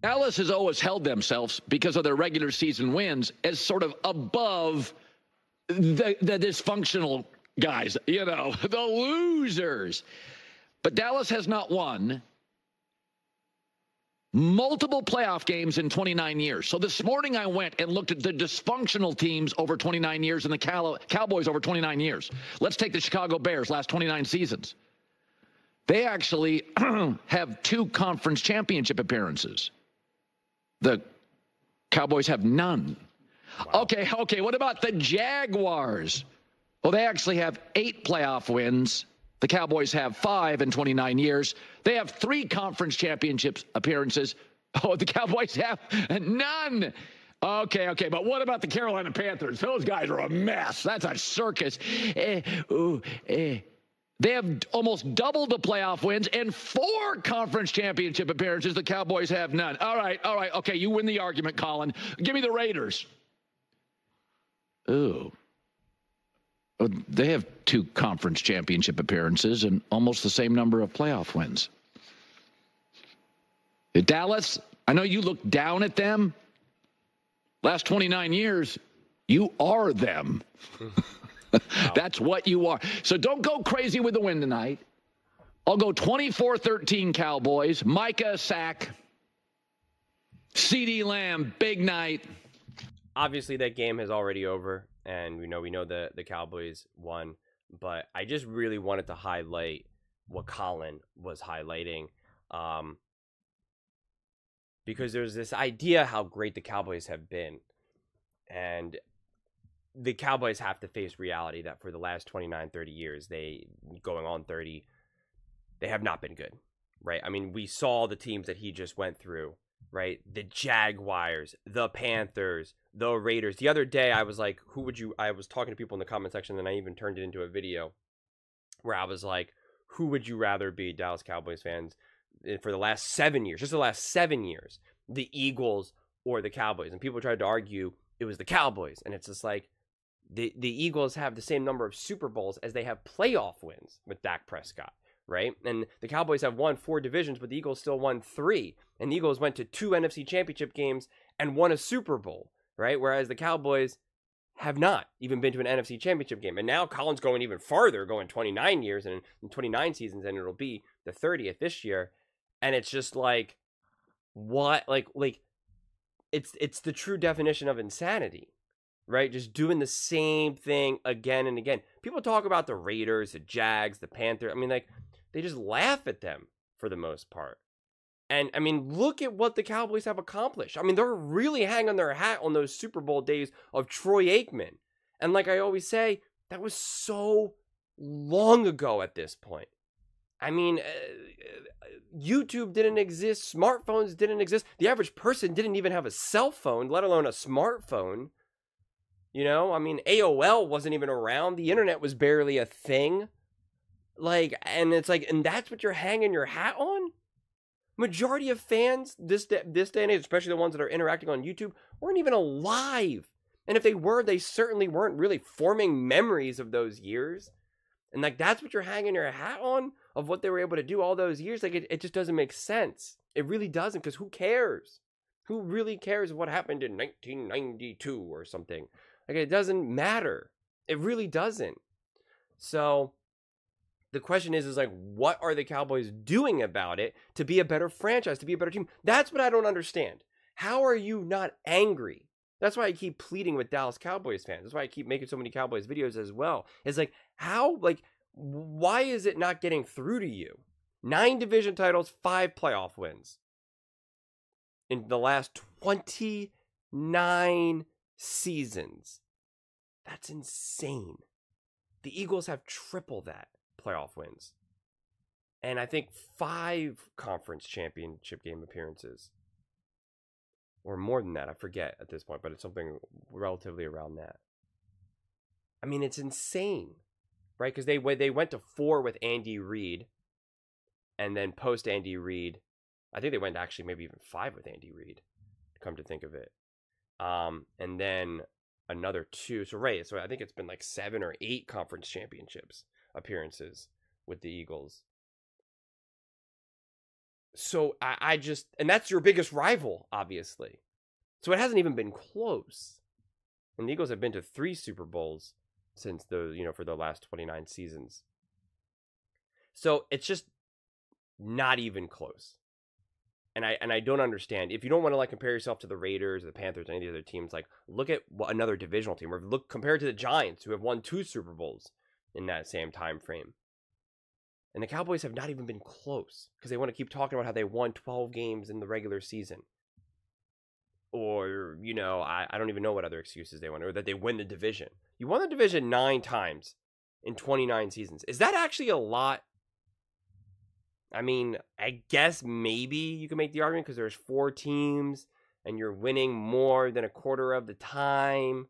Dallas has always held themselves, because of their regular season wins, as sort of above the dysfunctional guys, you know, the losers. But Dallas has not won multiple playoff games in 29 years. So this morning I went and looked at the dysfunctional teams over 29 years and the Cowboys over 29 years. Let's take the Chicago Bears, last 29 seasons. They actually have 2 conference championship appearances. The Cowboys have none. Wow. Okay, what about the Jaguars? Well, they actually have 8 playoff wins. The Cowboys have 5 in 29 years. They have 3 conference championships appearances. Oh, the Cowboys have none. Okay, but what about the Carolina Panthers? Those guys are a mess. That's a circus. They have almost double the playoff wins and 4 conference championship appearances. The Cowboys have none. All right. Okay, you win the argument, Colin. Give me the Raiders. Ooh. They have 2 conference championship appearances and almost the same number of playoff wins. Dallas, I know you look down at them. Last 29 years, you are them. That's what you are. So don't go crazy with the win tonight. I'll go 24-13 Cowboys. Micah sack. CeeDee Lamb, big night. Obviously, that game is already over, and we know the Cowboys won. But I just really wanted to highlight what Colin was highlighting, because there's this idea how great the Cowboys have been, and the Cowboys have to face reality that for the last 29, 30 years, going on 30, they have not been good, right? I mean, we saw the teams that he just went through, right? The Jaguars, the Panthers, the Raiders. The other day, I was like, I was talking to people in the comment section, and I even turned it into a video where I was like, who would you rather be, Dallas Cowboys fans, for the last 7 years, just the last 7 years, the Eagles or the Cowboys? And people tried to argue it was the Cowboys, and it's just like, the Eagles have the same number of Super Bowls as they have playoff wins with Dak Prescott, right? And the Cowboys have won 4 divisions, but the Eagles still won 3. And the Eagles went to 2 NFC championship games and won a Super Bowl, right? Whereas the Cowboys have not even been to an NFC championship game. And now Colin's going even farther, going 29 years and 29 seasons, and it'll be the 30th this year. And it's just like, what? Like it's the true definition of insanity. Right? Just doing the same thing again and again. People talk about the Raiders, the Jags, the Panthers. I mean, like, they just laugh at them for the most part. And, I mean, look at what the Cowboys have accomplished. I mean, they're really hanging their hat on those Super Bowl days of Troy Aikman. And like I always say, that was so long ago at this point. I mean, YouTube didn't exist. Smartphones didn't exist. The average person didn't even have a cell phone, let alone a smartphone. You know, I mean, AOL wasn't even around. The internet was barely a thing. Like, and it's like, and that's what you're hanging your hat on? Majority of fans this day and age, especially the ones that are interacting on YouTube, weren't even alive. And if they were, they certainly weren't really forming memories of those years. And like, that's what you're hanging your hat on, of what they were able to do all those years. Like, it just doesn't make sense. It really doesn't, because who cares? Who really cares what happened in 1992 or something? Like, it doesn't matter. It really doesn't. So the question is like, what are the Cowboys doing about it to be a better franchise, to be a better team? That's what I don't understand. How are you not angry? That's why I keep pleading with Dallas Cowboys fans. That's why I keep making so many Cowboys videos as well. It's like, how, like, why is it not getting through to you? 9 division titles, 5 playoff wins in the last 29 seasons. That's insane. The Eagles have triple that playoff wins. And I think 5 conference championship game appearances. Or more than that, I forget at this point, but it's something relatively around that. I mean, it's insane, right? Because they went to 4 with Andy Reid, and then post Andy Reid, I think they went actually maybe even 5 with Andy Reid, come to think of it. And then another 2. So I think it's been like 7 or 8 conference championships appearances with the Eagles. So I just, and that's your biggest rival, obviously. So it hasn't even been close. And the Eagles have been to 3 Super Bowls since for the last 29 seasons. So it's just not even close. And I don't understand. If you don't want to like compare yourself to the Raiders or the Panthers or any of the other teams, like look at another divisional team, or look compared to the Giants, who have won 2 Super Bowls in that same time frame. And the Cowboys have not even been close because they want to keep talking about how they won 12 games in the regular season. Or, I don't even know what other excuses they want, or that they win the division. You won the division 9 times in 29 seasons. Is that actually a lot? I mean, I guess maybe you can make the argument because there's 4 teams and you're winning more than a quarter of the time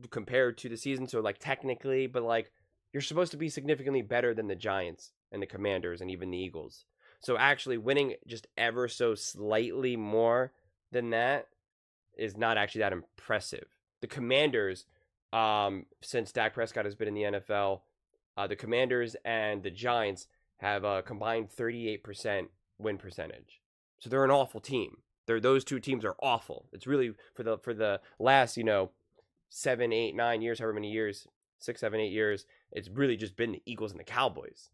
compared to the season. So, like, technically, but, like, you're supposed to be significantly better than the Giants and the Commanders and even the Eagles. So, actually, winning just ever so slightly more than that is not actually that impressive. The Commanders, since Dak Prescott has been in the NFL, the Commanders and the Giants have a combined 38% win percentage. So they're an awful team. Those 2 teams are awful. It's really for the last 7, 8, 9 years, however many years, 6, 7, 8 years, it's really just been the Eagles and the Cowboys.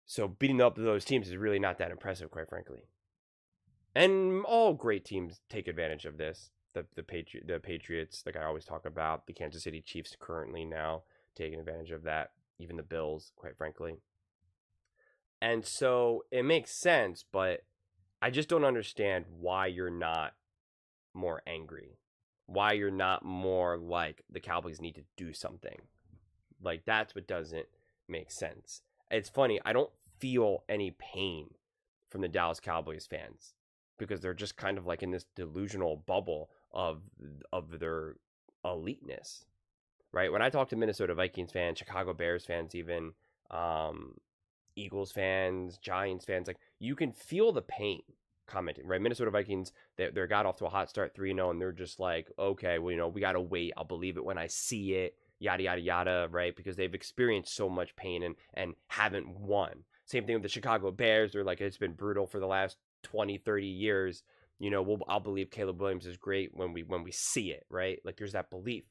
So beating up those teams is really not that impressive, quite frankly. And all great teams take advantage of this. The Patriots, like I always talk about, the Kansas City Chiefs currently now taking advantage of that. Even the Bills, quite frankly. And so it makes sense, but I just don't understand why you're not more angry. Why you're not more like the Cowboys need to do something. Like, that's what doesn't make sense. It's funny, I don't feel any pain from the Dallas Cowboys fans because they're just kind of like in this delusional bubble of their eliteness. Right? When I talk to Minnesota Vikings fans, Chicago Bears fans even, Eagles fans, Giants fans, like, you can feel the pain commenting, right? Minnesota Vikings, they got off to a hot start 3-0, and they're just like, okay, well, we got to wait. I'll believe it when I see it, yada, yada, yada, right? Because they've experienced so much pain and haven't won. Same thing with the Chicago Bears. They're like, it's been brutal for the last 20, 30 years. I'll believe Caleb Williams is great when we see it, right? Like, there's that belief.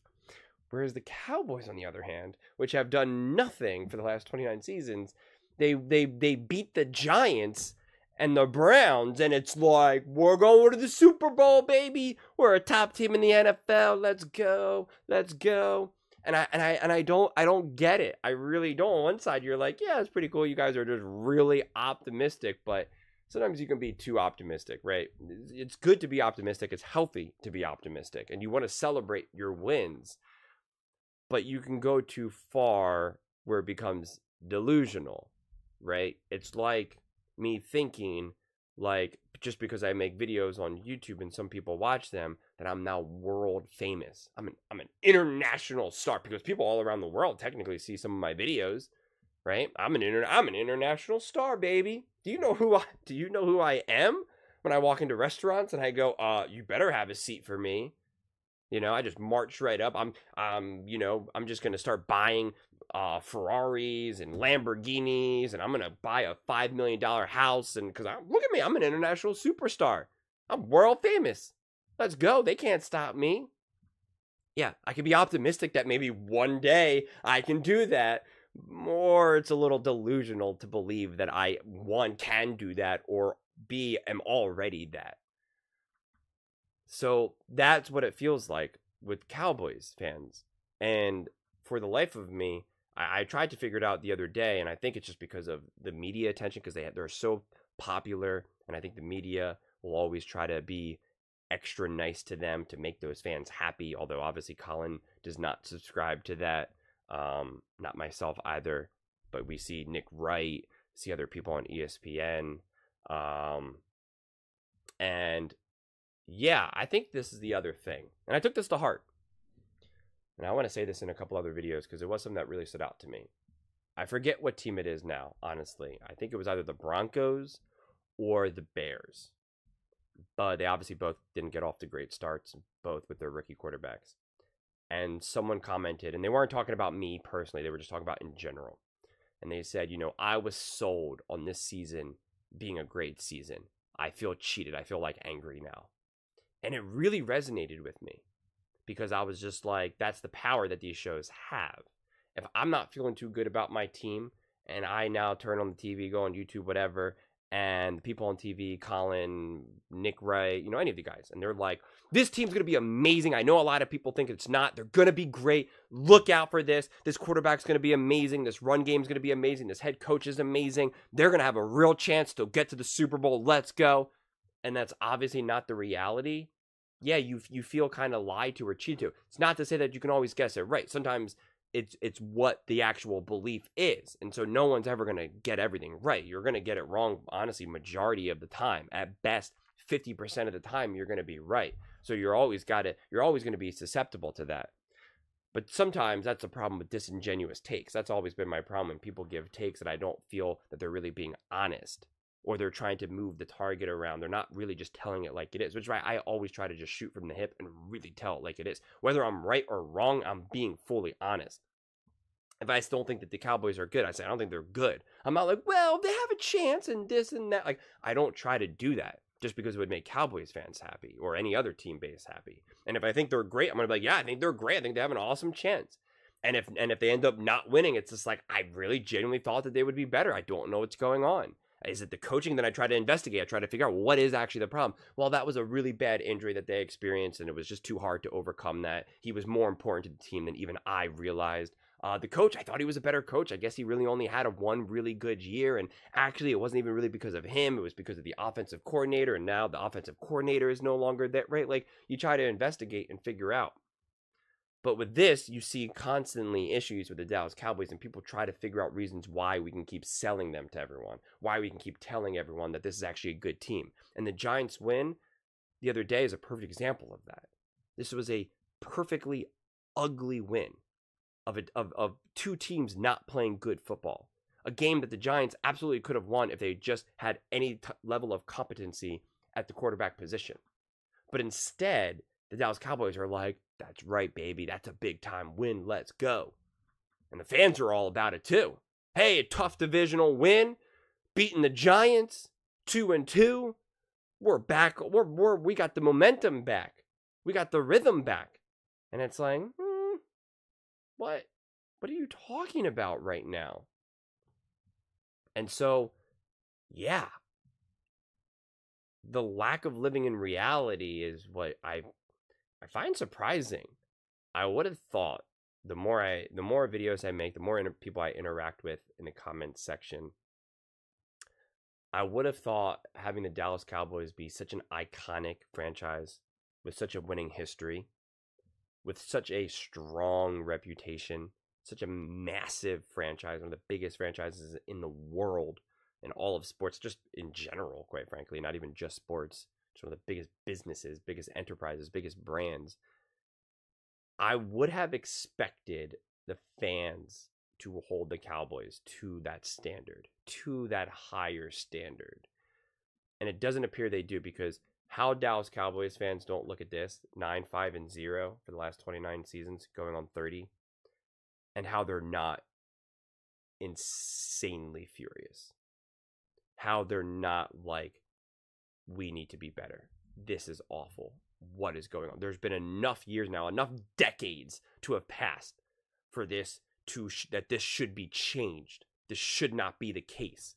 Whereas the Cowboys, on the other hand, which have done nothing for the last 29 seasons, they beat the Giants and the Browns, and it's like, we're going to the Super Bowl, baby. We're a top team in the NFL. Let's go. And I don't get it. I really don't. On one side, you're like, yeah, it's pretty cool. You guys are just really optimistic, but sometimes you can be too optimistic, right? It's good to be optimistic. It's healthy to be optimistic, and you want to celebrate your wins. But you can go too far where it becomes delusional, right? It's like me thinking, like, just because I make videos on YouTube and some people watch them, that I'm now world famous. I'm an international star because people all around the world technically see some of my videos, right? I'm an international star, baby. Do you know who I am? When I walk into restaurants and I go, you better have a seat for me. I just march right up. I'm just going to start buying Ferraris and Lamborghinis, and I'm going to buy a $5 million house. And because look at me, I'm an international superstar. I'm world famous. Let's go. They can't stop me. Yeah, I can be optimistic that maybe one day I can do that. Or it's a little delusional to believe that I, one, can do that, or B, am already that. So that's what it feels like with Cowboys fans. And for the life of me, I tried to figure it out the other day, and I think it's just because of the media attention, because they're so popular, and I think the media will always try to be extra nice to them to make those fans happy, although obviously Colin does not subscribe to that. Not myself either, but we see Nick Wright, see other people on ESPN, and yeah, I think this is the other thing. And I took this to heart. And I want to say this in a couple other videos because it was something that really stood out to me. I forget what team it is now, honestly. I think it was either the Broncos or the Bears. But they obviously both didn't get off to great starts, both with their rookie quarterbacks. And someone commented, and they weren't talking about me personally, they were just talking about in general. and they said, I was sold on this season being a great season. I feel cheated. I feel like angry now. And it really resonated with me because I was just like, that's the power that these shows have. If I'm not feeling too good about my team and I now turn on the TV, go on YouTube, whatever, and the people on TV, Colin, Nick Wright, any of the guys, and they're like, this team's going to be amazing. I know a lot of people think it's not. They're going to be great. Look out for this. This quarterback's going to be amazing. This run game's going to be amazing. This head coach is amazing. They're going to have a real chance to get to the Super Bowl. Let's go. And that's obviously not the reality. Yeah, you feel kind of lied to or cheated to. It's not to say that you can always guess it right. Sometimes it's what the actual belief is. And so no one's ever going to get everything right. You're going to get it wrong, honestly, majority of the time. At best, 50% of the time, you're going to be right. So you're always going to be susceptible to that. But sometimes that's a problem with disingenuous takes. That's always been my problem when people give takes that I don't feel that they're really being honest, or they're trying to move the target around. They're not really just telling it like it is, which is why I always try to just shoot from the hip and really tell it like it is. Whether I'm right or wrong, I'm being fully honest. If I still think that the Cowboys are good, I say I don't think they're good. I'm not like, well, they have a chance and this and that. Like, I don't try to do that just because it would make Cowboys fans happy or any other team base happy. And if I think they're great, I'm going to be like, yeah, I think they're great. I think they have an awesome chance. And if they end up not winning, it's just like, I really genuinely thought that they would be better. I don't know what's going on. Is it the coaching? Then I try to investigate. I try to figure out what is actually the problem. Well, that was a really bad injury that they experienced, and it was just too hard to overcome that. He was more important to the team than even I realized. The coach, I thought he was a better coach. I guess he really only had one really good year, and actually it wasn't even really because of him. It was because of the offensive coordinator, and now the offensive coordinator is no longer that, right? Like, you try to investigate and figure out. But with this, you see constantly issues with the Dallas Cowboys, and people try to figure out reasons why we can keep selling them to everyone, why we can keep telling everyone that this is actually a good team. And the Giants win the other day is a perfect example of that. This was a perfectly ugly win of two teams not playing good football. A game that the Giants absolutely could have won if they just had any level of competency at the quarterback position. But instead, the Dallas Cowboys are like, that's right, baby. That's a big time win. Let's go. And the fans are all about it too. Hey, a tough divisional win, beating the Giants, 2-2. We're back. We got the momentum back. We got the rhythm back. And it's like, what are you talking about right now? And so, yeah, the lack of living in reality is what I find surprising. I would have thought the more videos I make, the more people I interact with in the comments section, I would have thought having the Dallas Cowboys be such an iconic franchise with such a winning history, with such a strong reputation, such a massive franchise, one of the biggest franchises in the world, in all of sports, just in general, quite frankly, not even just sports. It's one of the biggest businesses, biggest enterprises, biggest brands. I would have expected the fans to hold the Cowboys to that standard, to that higher standard. And it doesn't appear they do, because how Dallas Cowboys fans don't look at this, 9-5-0 for the last 29 seasons, going on 30, and how they're not insanely furious. How they're not like, we need to be better. This is awful. What is going on? There's been enough years now, enough decades to have passed for this that this should be changed. This should not be the case.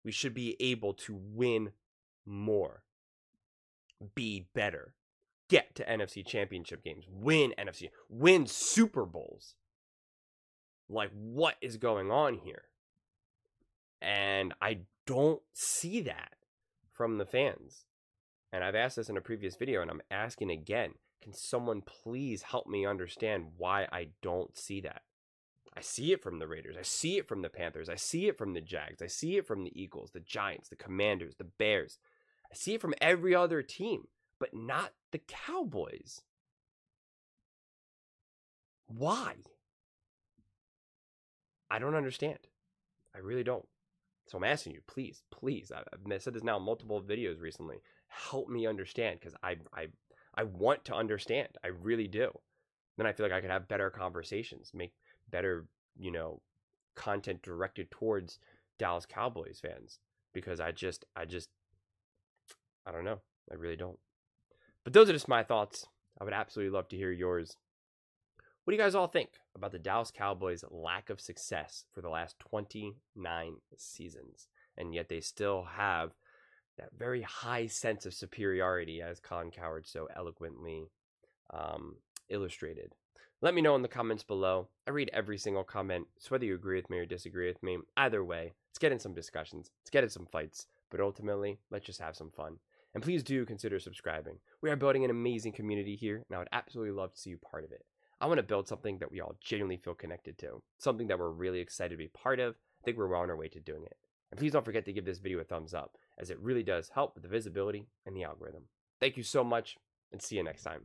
We should be able to win more, be better, get to NFC championship games, win Super Bowls. Like, what is going on here? And I don't see that from the fans. And I've asked this in a previous video, and I'm asking again, can someone please help me understand why I don't see that? I see it from the Raiders. I see it from the Panthers. I see it from the Jags. I see it from the Eagles, the Giants, the Commanders, the Bears. I see it from every other team, but not the Cowboys. Why? I don't understand. I really don't. So I'm asking you, please, I've said this now in multiple videos recently, help me understand, because I want to understand. I really do. Then I feel like I could have better conversations, make better, content directed towards Dallas Cowboys fans, because I don't know. I really don't. But those are just my thoughts. I would absolutely love to hear yours. What do you guys all think about the Dallas Cowboys' lack of success for the last 29 seasons? And yet they still have that very high sense of superiority, as Colin Cowherd so eloquently illustrated. Let me know in the comments below. I read every single comment, so whether you agree with me or disagree with me, either way, let's get in some discussions, let's get in some fights, but ultimately, let's just have some fun. And please do consider subscribing. We are building an amazing community here, and I would absolutely love to see you part of it. I want to build something that we all genuinely feel connected to, something that we're really excited to be part of. I think we're well on our way to doing it. And please don't forget to give this video a thumbs up, as it really does help with the visibility and the algorithm. Thank you so much, and see you next time.